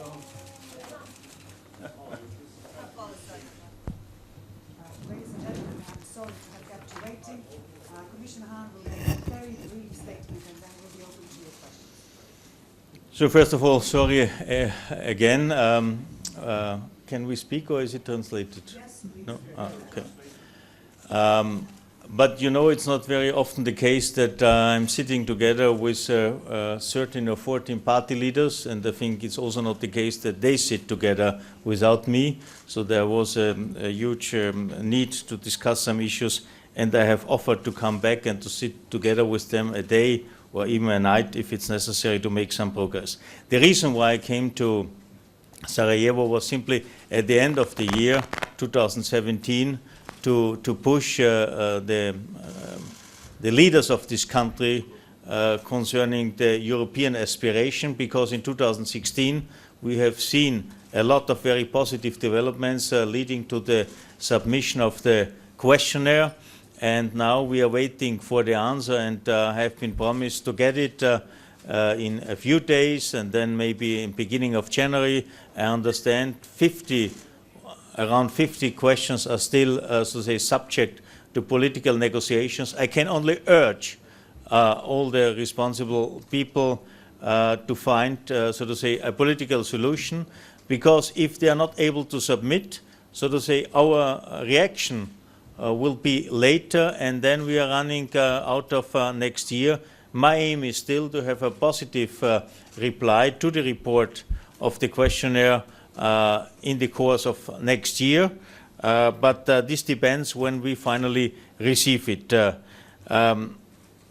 Ladies and gentlemen, I'm sorry to have kept you waiting. Commissioner Hahn will make a very brief statement and then we'll be open to your questions. So first of all, sorry again. Can we speak or is it translated? Yes, please. No? Ah, okay. But you know, it's not very often the case that I'm sitting together with 13 or 14 party leaders, and I think it's also not the case that they sit together without me. So there was a huge need to discuss some issues, and I have offered to come back and to sit together with them a day or even a night if it's necessary to make some progress. The reason why I came to Sarajevo was simply at the end of the year 2017 to push the leaders of this country concerning the European aspiration, because in 2016 we have seen a lot of very positive developments leading to the submission of the questionnaire, and now we are waiting for the answer and have been promised to get it in a few days, and then maybe in beginning of January. I understand around 50 questions are still, so to say, subject to political negotiations. I can only urge all the responsible people to find, so to say, a political solution, because if they are not able to submit, so to say, our reaction will be later, and then we are running out of next year. My aim is still to have a positive reply to the report of the questionnaire in the course of next year, but this depends when we finally receive it.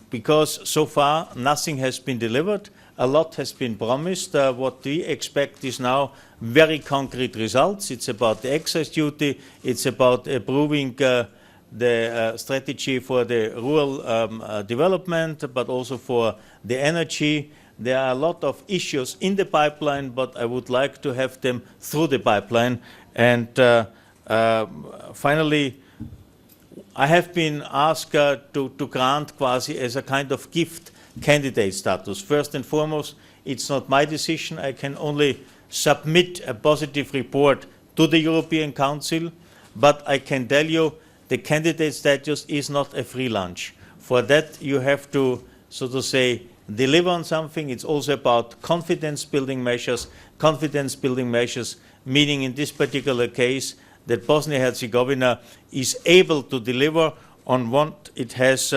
Because so far nothing has been delivered, a lot has been promised. What we expect is now very concrete results. It's about the excise duty, it's about approving the strategy for the rural development, but also for the energy. There are a lot of issues in the pipeline, but I would like to have them through the pipeline. And finally, I have been asked to grant quasi as a kind of gift candidate status. First and foremost, it's not my decision. I can only submit a positive report to the European Council, but I can tell you the candidate status is not a free lunch. For that, you have to, so to say, deliver on something. It's also about confidence-building measures. Confidence-building measures, meaning in this particular case that Bosnia-Herzegovina is able to deliver on what it has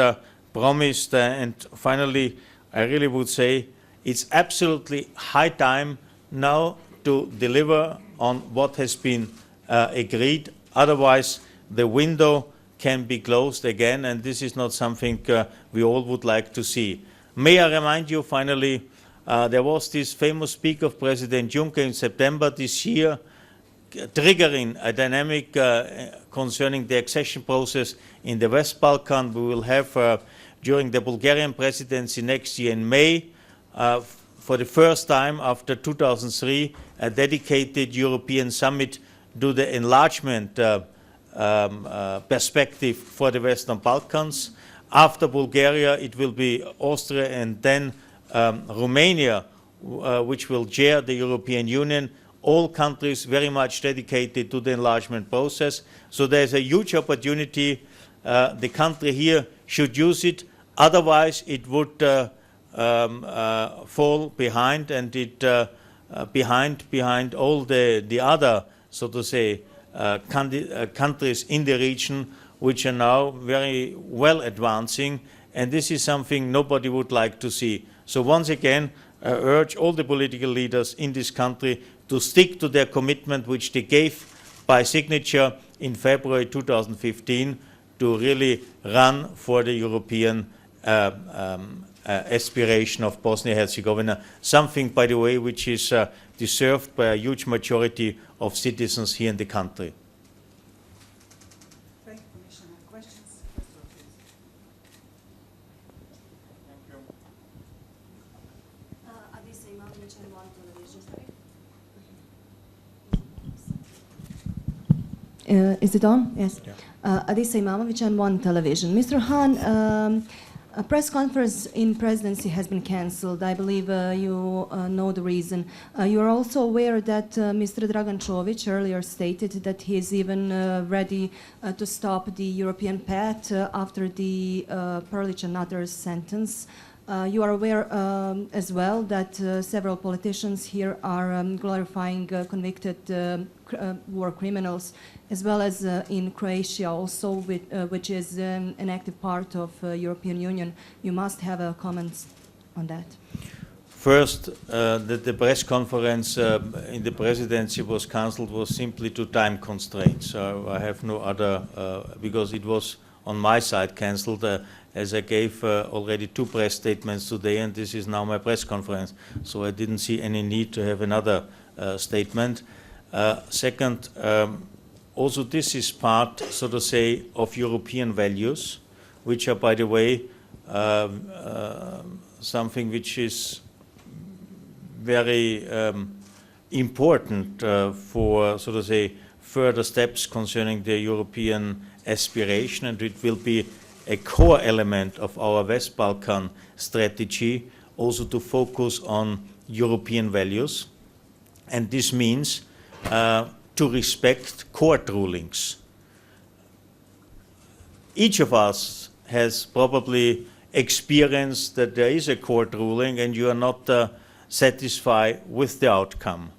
promised. And finally, I really would say it's absolutely high time now to deliver on what has been agreed. Otherwise, the window can be closed again, and this is not something we all would like to see. May I remind you, finally, there was this famous speech of President Juncker in September this year, triggering a dynamic concerning the accession process in the West Balkan. We will have, during the Bulgarian presidency next year in May, for the first time after 2003, a dedicated European summit to the enlargement perspective for the Western Balkans. After Bulgaria, it will be Austria and then Romania, which will chair the European Union. All countries very much dedicated to the enlargement process. So there's a huge opportunity. The country here should use it. Otherwise, it would fall behind, and it behind all the other, so to say, countries in the region, which are now very well advancing, and this is something nobody would like to see. So once again, I urge all the political leaders in this country to stick to their commitment which they gave by signature in February 2015 to really run for the European aspiration of Bosnia-Herzegovina, something, by the way, which is deserved by a huge majority of citizens here in the country. Is it on? Yes. Yeah. Adisa Imamovic on One Television. Mr. Hahn, A press conference in presidency has been cancelled. I believe you know the reason. You are also aware that Mr. Dragan Čović earlier stated that he is even ready to stop the European path after the Perlić and others sentence. You are aware as well that several politicians here are glorifying convicted war criminals, as well as in Croatia also, which is an active part of European Union. You must have a comment on that. First, that the press conference in the presidency was cancelled was simply to time constraints. So I have no other, because it was on my side cancelled, as I gave already 2 press statements today, and this is now my press conference. So I didn't see any need to have another statement. Second, also this is part, so to say, of European values, which are, by the way, something which is very important for, so to say, further steps concerning the European aspiration, and it will be a core element of our West Balkan strategy, also to focus on European values. And this means to respect court rulings. Each of us has probably experienced that there is a court ruling and you are not satisfied with the outcome.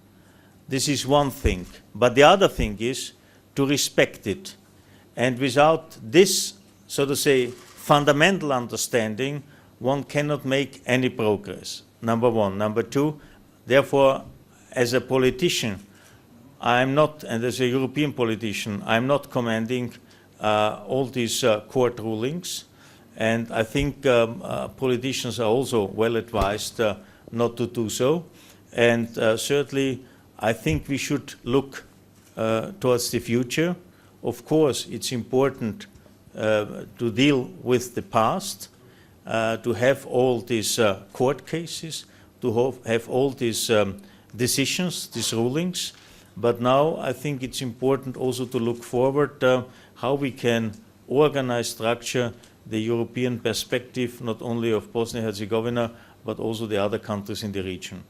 This is one thing. But the other thing is to respect it. And without this, so to say, fundamental understanding, one cannot make any progress, number one. Number two, therefore, as a politician, I am not, and as a European politician, I am not commanding all these court rulings. And I think politicians are also well advised not to do so. And certainly, I think we should look towards the future. Of course, it's important to deal with the past, to have all these court cases, to have all these decisions, these rulings. But now I think it's important also to look forward how we can organize, structure the European perspective, not only of Bosnia and Herzegovina, but also the other countries in the region.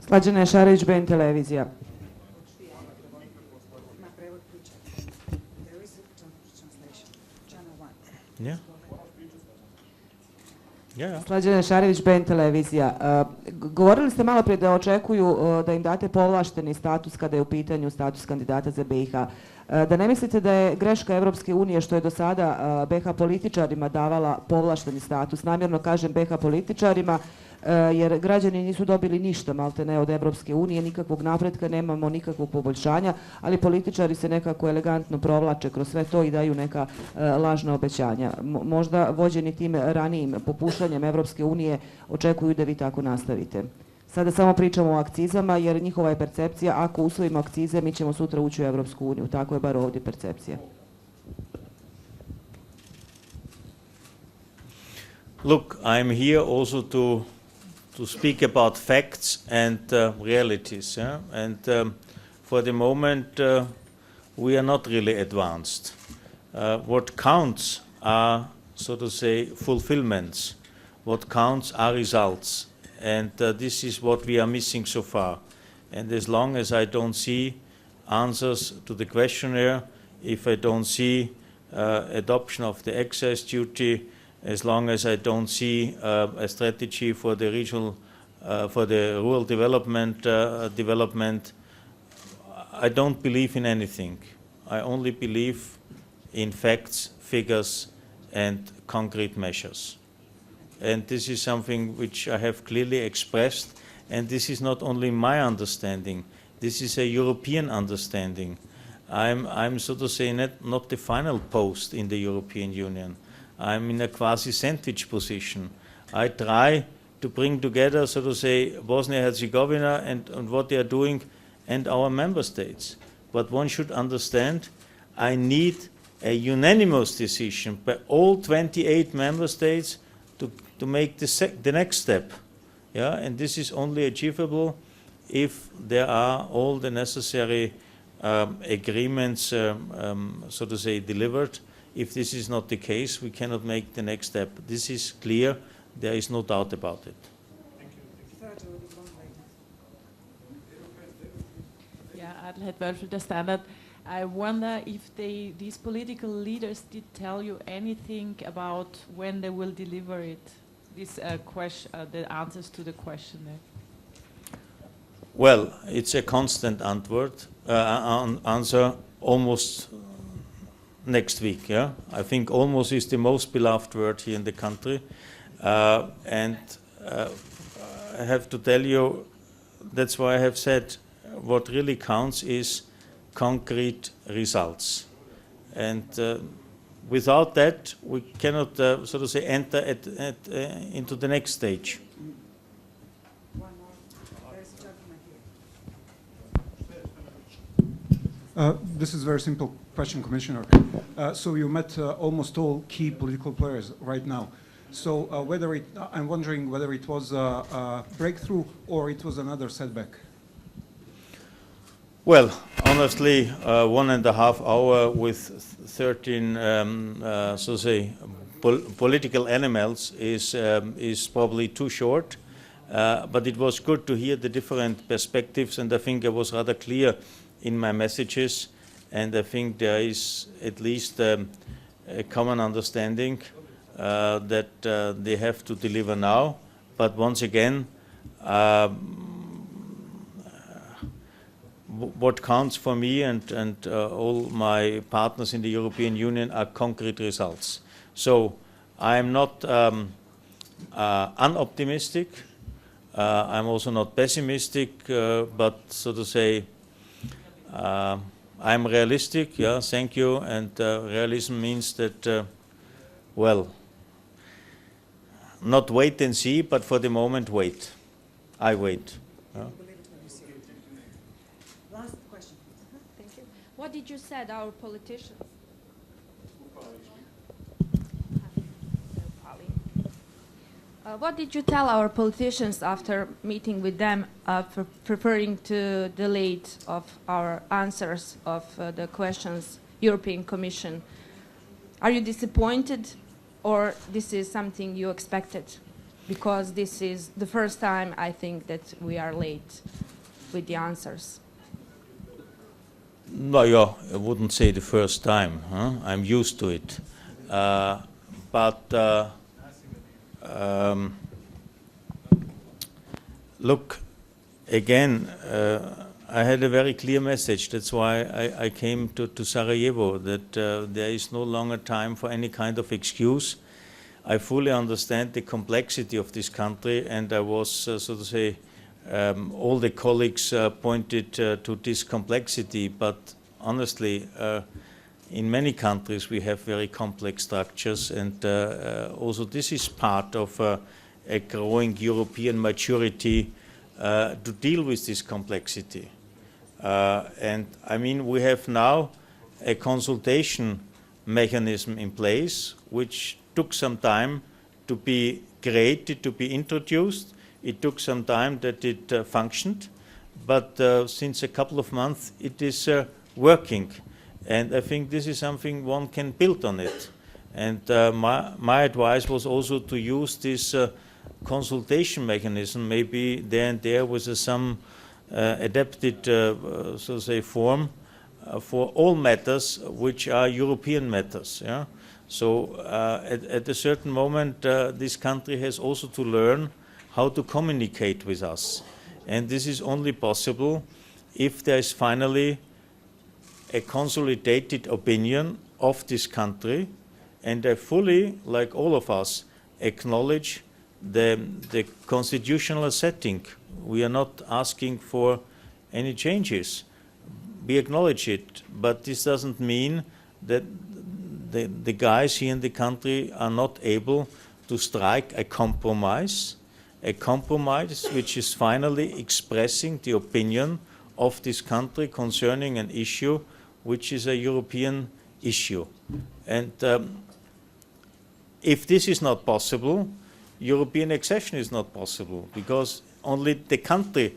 Slađana Šarić, BN televizija. Yeah. Yeah. Slađana Šarić, BN televizija. Govorili ste malo prije da očekuju da im date povlašteni status kada je u pitanju status kandidata za BiH. Da ne mislite da je greška Evropske unije što je do sada BiH političarima davala povlašteni status? Namjerno kažem BiH političarima jer građani nisu dobili ništa maltene od Evropske unije, nikakvog napretka, nemamo nikakvog poboljšanja, ali političari se nekako elegantno provlače kroz sve to i daju neka lažna obećanja. Možda vođeni tim ranijim popuštanjem Evropske unije očekuju da vi tako nastavite. Sada samo pričamo o akcizama jer njihova je percepcija ako usvojimo akcize mi ćemo sutra ući u Evropsku uniju. Tako je bar ovdje percepcija. Look, I'm here also to speak about facts and realities. Yeah? And for the moment, we are not really advanced. What counts are, so to say, fulfillments. What counts are results. And this is what we are missing so far. And as long as I don't see answers to the questionnaire, if I don't see adoption of the excess duty, as long as I don't see a strategy for the regional, for the rural development, I don't believe in anything. I only believe in facts, figures, and concrete measures. And this is something which I have clearly expressed, and this is not only my understanding, this is a European understanding. I'm so to say not the final post in the European Union. I'm in a quasi-sandwich position. I try to bring together, so to say, Bosnia and Herzegovina and what they are doing and our member states. But one should understand, I need a unanimous decision by all 28 member states to make the next step. Yeah? And this is only achievable if there are all the necessary agreements, so to say, delivered. If this is not the case, we cannot make the next step. This is clear. There is no doubt about it. Yeah, I'd like to understand that. I wonder if these political leaders did tell you anything about when they will deliver it, this question, the answers to the questionnaire. Well, it's a constant answer almost next week. Yeah, I think almost is the most beloved word here in the country, and I have to tell you, that's why I have said what really counts is concrete results, and without that we cannot, so to say, enter into the next stage. One more. There's a gentleman here. This is a very simple question, Commissioner. So you met almost all key political players right now. So I'm wondering whether it was a breakthrough or it was another setback. Well, honestly, 1.5 hours with 13, so to say, political animals is probably too short. But it was good to hear the different perspectives, and I think I was rather clear in my messages, and I think there is at least a common understanding that they have to deliver now. But once again, what counts for me and all my partners in the European Union are concrete results. So I am not unoptimistic. I'm also not pessimistic, but so to say, I'm realistic. Yeah, thank you. And realism means that, well, not wait and see, but for the moment, wait. I wait. Yeah. Last question, please. Thank you. What did you say, our politicians? What did you tell our politicians after meeting with them, preferring to delay of our answers of the questions, European Commission? Are you disappointed, or this is something you expected? Because this is the first time, I think, that we are late with the answers. No, yeah, I wouldn't say the first time. Huh? I'm used to it. Look, again, I had a very clear message. That's why I came to Sarajevo, that there is no longer time for any kind of excuse. I fully understand the complexity of this country, and I was, so to say, all the colleagues pointed to this complexity, but honestly, in many countries we have very complex structures, and also this is part of a growing European maturity to deal with this complexity. And I mean, we have now a consultation mechanism in place, which took some time to be created, to be introduced. It took some time that it functioned, but since a couple of months it is working. And I think this is something one can build on it. And my advice was also to use this consultation mechanism, maybe there and there with some adapted, so to say, form for all matters which are European matters. Yeah? So at a certain moment, this country has also to learn how to communicate with us. And this is only possible if there is finally a consolidated opinion of this country, and I fully, like all of us, acknowledge the constitutional setting. We are not asking for any changes. We acknowledge it, but this doesn't mean that the guys here in the country are not able to strike a compromise which is finally expressing the opinion of this country concerning an issue which is a European issue. And if this is not possible, European accession is not possible, because only the country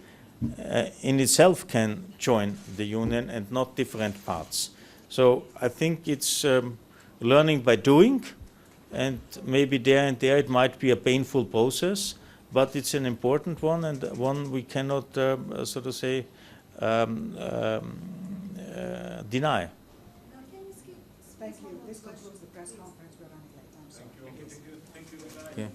in itself can join the union and not different parts. So I think it's learning by doing, and maybe there and there it might be a painful process, but it's an important one, and one we cannot, so to say, deny. Thank you. This concludes the press conference. We're running late. I'm sorry. Okay.